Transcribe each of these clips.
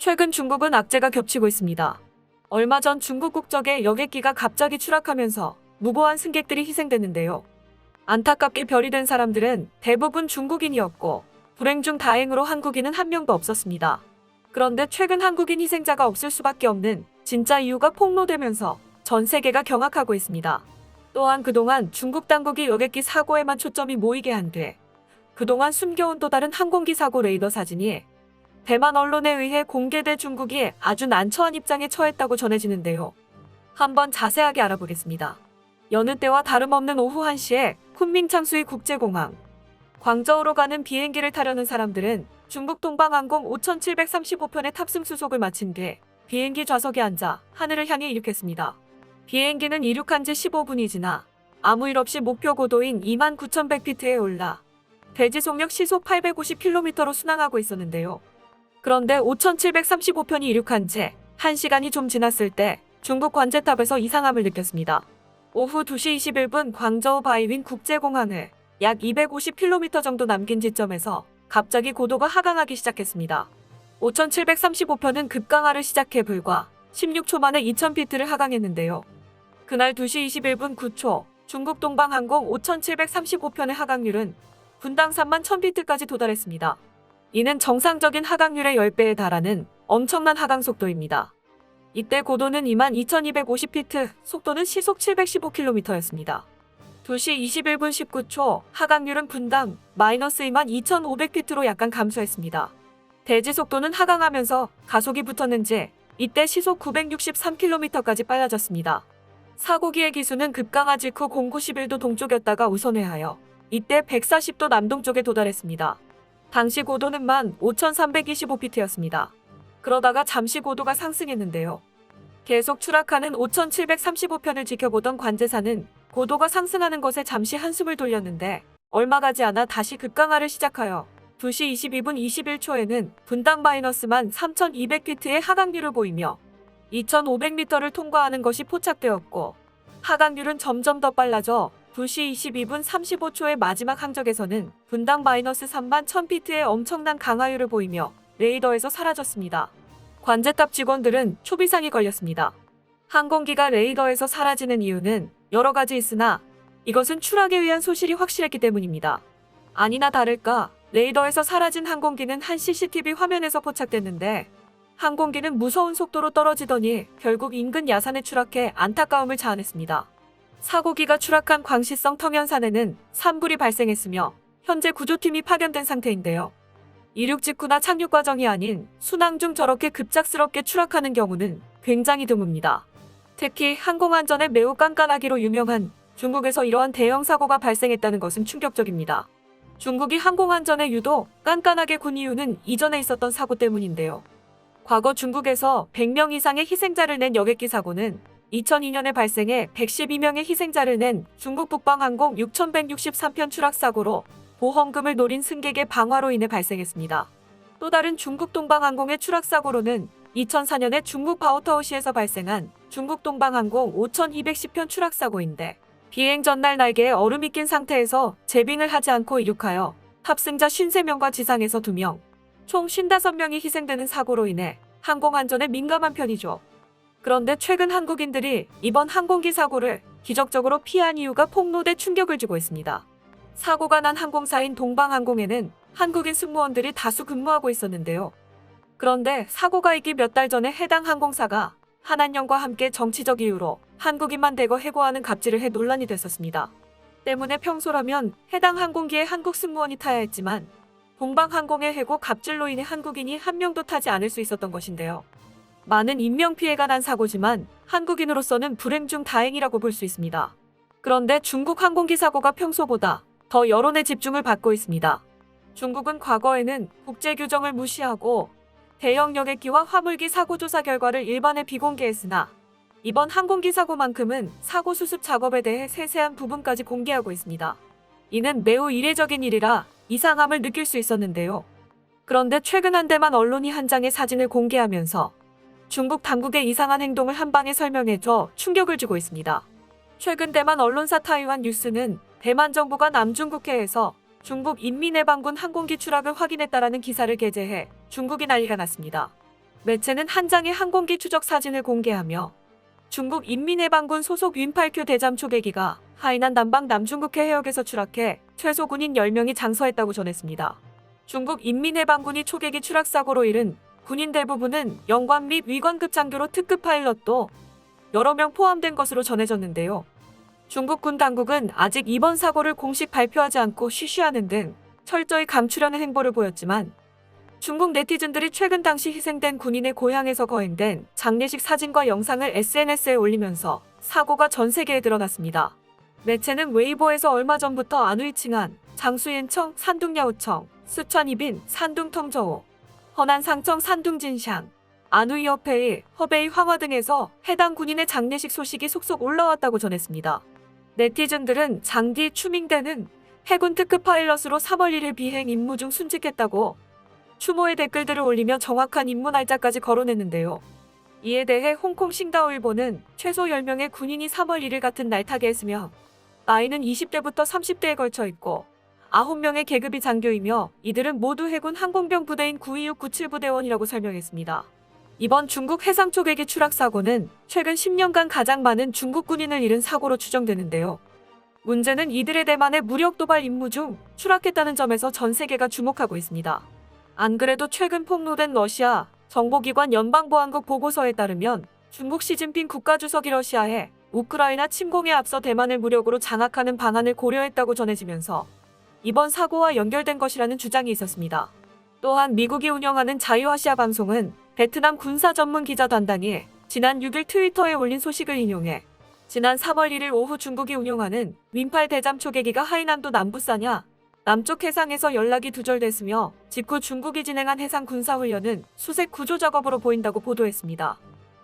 최근 중국은 악재가 겹치고 있습니다. 얼마 전 중국 국적의 여객기가 갑자기 추락하면서 무고한 승객들이 희생됐는데요. 안타깝게 별이 된 사람들은 대부분 중국인이었고 불행 중 다행으로 한국인은 한 명도 없었습니다. 그런데 최근 한국인 희생자가 없을 수밖에 없는 진짜 이유가 폭로되면서 전 세계가 경악하고 있습니다. 또한 그동안 중국 당국이 여객기 사고에만 초점이 모이게 한 뒤 그동안 숨겨온 또 다른 항공기 사고 레이더 사진이 대만 언론에 의해 공개돼 중국이 아주 난처한 입장에 처했다고 전해지는데요. 한번 자세하게 알아보겠습니다. 여느 때와 다름없는 오후 1시에 쿤밍 창수이 국제공항. 광저우로 가는 비행기를 타려는 사람들은 중국 동방항공 5735편의 탑승 수속을 마친 뒤 비행기 좌석에 앉아 하늘을 향해 이륙했습니다. 비행기는 이륙한 지 15분이 지나 아무 일 없이 목표 고도인 29,100피트에 올라 대지 속력 시속 850km로 순항하고 있었는데요. 그런데 5735편이 이륙한 지 1시간이 좀 지났을 때 중국 관제탑에서 이상함을 느꼈습니다. 오후 2시 21분 광저우 바이윈 국제공항을 약 250km 정도 남긴 지점에서 갑자기 고도가 하강하기 시작했습니다. 5735편은 급강하를 시작해 불과 16초 만에 2000피트를 하강했는데요. 그날 2시 21분 9초 중국 동방항공 5735편의 하강률은 분당 31,000피트까지 도달했습니다. 이는 정상적인 하강률의 10배에 달하는 엄청난 하강 속도입니다. 이때 고도는 22,250피트, 속도는 시속 715km였습니다. 2시 21분 19초 하강률은 분당 마이너스 22,500피트로 약간 감소했습니다. 대지 속도는 하강하면서 가속이 붙었는지 이때 시속 963km까지 빨라졌습니다. 사고기의 기수는 급강하 직후 0911도 동쪽이었다가 우선회하여 이때 140도 남동쪽에 도달했습니다. 당시 고도는 15,325피트였습니다. 그러다가 잠시 고도가 상승했는데요. 계속 추락하는 5,735편을 지켜보던 관제사는 고도가 상승하는 것에 잠시 한숨을 돌렸는데 얼마 가지 않아 다시 급강하를 시작하여 2시 22분 21초에는 분당 마이너스만 3,200피트의 하강률을 보이며 2,500m를 통과하는 것이 포착되었고 하강률은 점점 더 빨라져 2시 22분 35초의 마지막 항적에서는 분당 마이너스 31,000피트의 엄청난 강하율을 보이며 레이더에서 사라졌습니다. 관제탑 직원들은 초비상이 걸렸습니다. 항공기가 레이더에서 사라지는 이유는 여러 가지 있으나 이것은 추락에 의한 소실이 확실했기 때문입니다. 아니나 다를까 레이더에서 사라진 항공기는 한 CCTV 화면에서 포착됐는데 항공기는 무서운 속도로 떨어지더니 결국 인근 야산에 추락해 안타까움을 자아냈습니다. 사고기가 추락한 광시성 텅현산에는 산불이 발생했으며 현재 구조팀이 파견된 상태인데요. 이륙 직후나 착륙 과정이 아닌 순항 중 저렇게 급작스럽게 추락하는 경우는 굉장히 드뭅니다. 특히 항공안전에 매우 깐깐하기로 유명한 중국에서 이러한 대형 사고가 발생했다는 것은 충격적입니다. 중국이 항공안전에 유독 깐깐하게 군 이유는 이전에 있었던 사고 때문인데요. 과거 중국에서 100명 이상의 희생자를 낸 여객기 사고는 2002년에 발생해 112명의 희생자를 낸 중국 북방항공 6163편 추락사고로 보험금을 노린 승객의 방화로 인해 발생했습니다. 또 다른 중국 동방항공의 추락사고로는 2004년에 중국 바오타오시에서 발생한 중국 동방항공 5210편 추락사고인데 비행 전날 날개에 얼음이 낀 상태에서 제빙을 하지 않고 이륙하여 탑승자 53명과 지상에서 2명, 총 55명이 희생되는 사고로 인해 항공안전에 민감한 편이죠. 그런데 최근 한국인들이 이번 항공기 사고를 기적적으로 피한 이유가 폭로돼 충격을 주고 있습니다. 사고가 난 항공사인 동방항공에는 한국인 승무원들이 다수 근무하고 있었는데요. 그런데 사고가 있기 몇 달 전에 해당 항공사가 한한령과 함께 정치적 이유로 한국인만 대거 해고하는 갑질을 해 논란이 됐었습니다. 때문에 평소라면 해당 항공기에 한국 승무원이 타야 했지만 동방항공의 해고 갑질로 인해 한국인이 한 명도 타지 않을 수 있었던 것인데요. 많은 인명피해가 난 사고지만 한국인으로서는 불행 중 다행이라고 볼 수 있습니다. 그런데 중국 항공기 사고가 평소보다 더 여론의 집중을 받고 있습니다. 중국은 과거에는 국제규정을 무시하고 대형 여객기와 화물기 사고 조사 결과를 일반에 비공개했으나 이번 항공기 사고만큼은 사고 수습 작업에 대해 세세한 부분까지 공개하고 있습니다. 이는 매우 이례적인 일이라 이상함을 느낄 수 있었는데요. 그런데 최근 한대만 언론이 한 장의 사진을 공개하면서 중국 당국의 이상한 행동을 한 방에 설명해줘 충격을 주고 있습니다. 최근 대만 언론사 타이완 뉴스는 대만 정부가 남중국해에서 중국 인민해방군 항공기 추락을 확인했다라는 기사를 게재해 중국이 난리가 났습니다. 매체는 한 장의 항공기 추적 사진을 공개하며 중국 인민해방군 소속 윈8Q 대잠 초계기가 하이난 남방 남중국해 해역에서 추락해 최소 군인 10명이 장서했다고 전했습니다. 중국 인민해방군이 초계기 추락 사고로 잃은 군인 대부분은 영관 및 위관급 장교로 특급 파일럿도 여러 명 포함된 것으로 전해졌는데요. 중국 군 당국은 아직 이번 사고를 공식 발표하지 않고 쉬쉬하는 등 철저히 감추려는 행보를 보였지만 중국 네티즌들이 최근 당시 희생된 군인의 고향에서 거행된 장례식 사진과 영상을 SNS에 올리면서 사고가 전 세계에 드러났습니다. 매체는 웨이보에서 얼마 전부터 안휘칭안, 장수옌청, 산둥야오청, 스촨이빈, 산둥텅저오, 허난상청, 산둥진샹, 안휘협회의 허베이 황화 등에서 해당 군인의 장례식 소식이 속속 올라왔다고 전했습니다. 네티즌들은 장디 추밍대는 해군 특급 파일럿으로 3월 1일 비행 임무 중 순직했다고 추모의 댓글들을 올리며 정확한 임무 날짜까지 거론했는데요. 이에 대해 홍콩 싱다오일보는 최소 10명의 군인이 3월 1일 같은 날 타계했으며 나이는 20대부터 30대에 걸쳐 있고 9명의 계급이 장교이며 이들은 모두 해군 항공병 부대인 926 97부대원이라고 설명했습니다. 이번 중국 해상 초계기 추락 사고는 최근 10년간 가장 많은 중국 군인을 잃은 사고로 추정되는데요. 문제는 이들의 대만의 무력 도발 임무 중 추락했다는 점에서 전 세계가 주목하고 있습니다. 안 그래도 최근 폭로된 러시아 정보기관 연방보안국 보고서에 따르면 중국 시진핑 국가주석이 러시아에 우크라이나 침공에 앞서 대만을 무력으로 장악하는 방안을 고려했다고 전해지면서 이번 사고와 연결된 것이라는 주장이 있었습니다. 또한 미국이 운영하는 자유아시아 방송은 베트남 군사 전문 기자 단단이 지난 6일 트위터에 올린 소식을 인용해 지난 3월 1일 오후 중국이 운용하는 윈8 대잠 초계기가 하이난도 남부사냐 남쪽 해상에서 연락이 두절됐으며 직후 중국이 진행한 해상 군사훈련은 수색 구조 작업으로 보인다고 보도했습니다.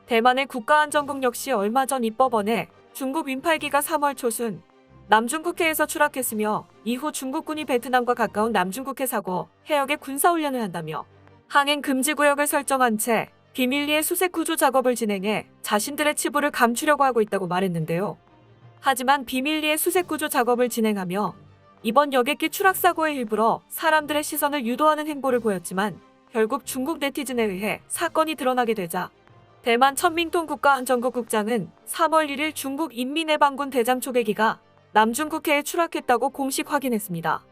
대만의 국가안전국 역시 얼마 전 입법원에 중국 윈8기가 3월 초순 남중국해에서 추락했으며 이후 중국군이 베트남과 가까운 남중국해 사고 해역에 군사훈련을 한다며 항행 금지구역을 설정한 채 비밀리에 수색 구조 작업을 진행해 자신들의 치부를 감추려고 하고 있다고 말했는데요. 하지만 비밀리에 수색 구조 작업을 진행하며 이번 여객기 추락 사고의 일부러 사람들의 시선을 유도하는 행보를 보였지만 결국 중국 네티즌에 의해 사건이 드러나게 되자 대만 천밍통 국가안전국 국장은 3월 1일 중국 인민해방군 대잠 초계기가 남중국해에 추락했다고 공식 확인했습니다.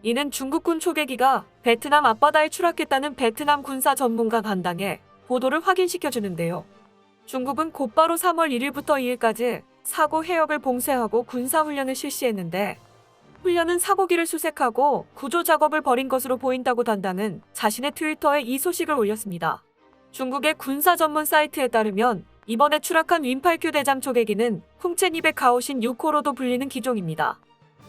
이는 중국군 초계기가 베트남 앞바다에 추락했다는 베트남 군사 전문가 간당에 보도를 확인시켜주는데요. 중국은 곧바로 3월 1일부터 2일까지 사고 해역을 봉쇄하고 군사훈련을 실시했는데 훈련은 사고기를 수색하고 구조 작업을 벌인 것으로 보인다고 단당은 자신의 트위터에 이 소식을 올렸습니다. 중국의 군사 전문 사이트에 따르면 이번에 추락한 윈8Q 대잠 초계기는 쿵첸200 가오신 6호로도 불리는 기종입니다.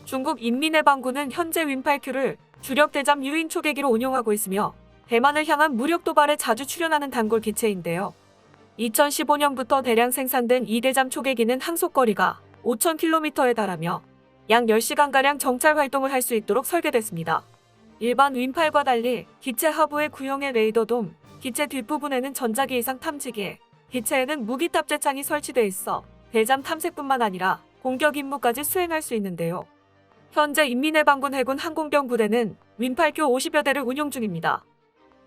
중국 인민해방군은 현재 윈8Q를 주력 대잠 유인 초계기로 운용하고 있으며 대만을 향한 무력 도발에 자주 출현하는 단골 기체인데요. 2015년부터 대량 생산된 이 대잠 초계기는 항속거리가 5,000km에 달하며 약 10시간가량 정찰 활동을 할 수 있도록 설계됐습니다. 일반 윈8과 달리 기체 하부에 구형의 레이더돔, 기체 뒷부분에는 전자기 이상 탐지기, 기체에는 무기 탑재창이 설치돼 있어 대잠 탐색뿐만 아니라 공격 임무까지 수행할 수 있는데요. 현재 인민해방군 해군 항공병 부대는 윈8Q 50여 대를 운용 중입니다.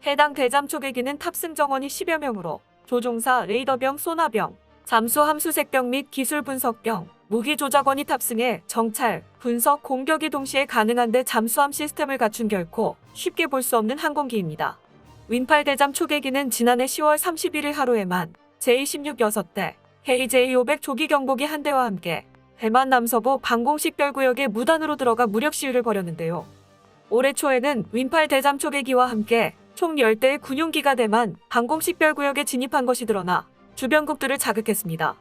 해당 대잠 초계기는 탑승 정원이 10여 명으로 조종사, 레이더병, 소나병, 잠수함 수색병 및 기술 분석병, 무기 조작원이 탑승해 정찰, 분석, 공격이 동시에 가능한데 잠수함 시스템을 갖춘 결코 쉽게 볼 수 없는 항공기입니다. 윈8 대잠 초계기는 지난해 10월 31일 하루에만 J-16 6대, 헤이 J-500 조기 경보기 1대와 함께 대만 남서부 방공식별구역에 무단으로 들어가 무력 시위를 벌였는데요. 올해 초에는 윈8 대잠 초계기와 함께 총 10대의 군용기가 대만 방공식별구역에 진입한 것이 드러나 주변국들을 자극했습니다.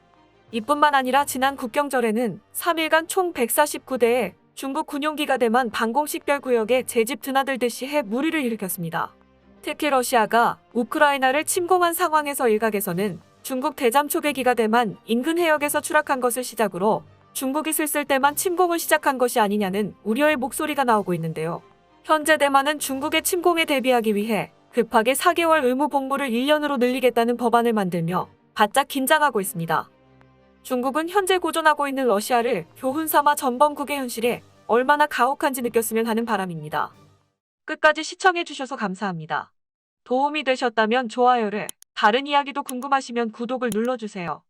이뿐만 아니라 지난 국경절에는 3일간 총 149대의 중국 군용기가 대만 방공식별구역에 재집 드나들듯이 해 무리를 일으켰습니다. 특히 러시아가 우크라이나를 침공한 상황에서 일각에서는 중국 대잠 초계기가 대만 인근 해역에서 추락한 것을 시작으로 중국이 슬슬 대만 침공을 시작한 것이 아니냐는 우려의 목소리가 나오고 있는데요. 현재 대만은 중국의 침공에 대비하기 위해 급하게 4개월 의무 복무를 1년으로 늘리겠다는 법안을 만들며 바짝 긴장하고 있습니다. 중국은 현재 고전하고 있는 러시아를 교훈 삼아 전범국의 현실에 얼마나 가혹한지 느꼈으면 하는 바람입니다. 끝까지 시청해주셔서 감사합니다. 도움이 되셨다면 좋아요를, 다른 이야기도 궁금하시면 구독을 눌러주세요.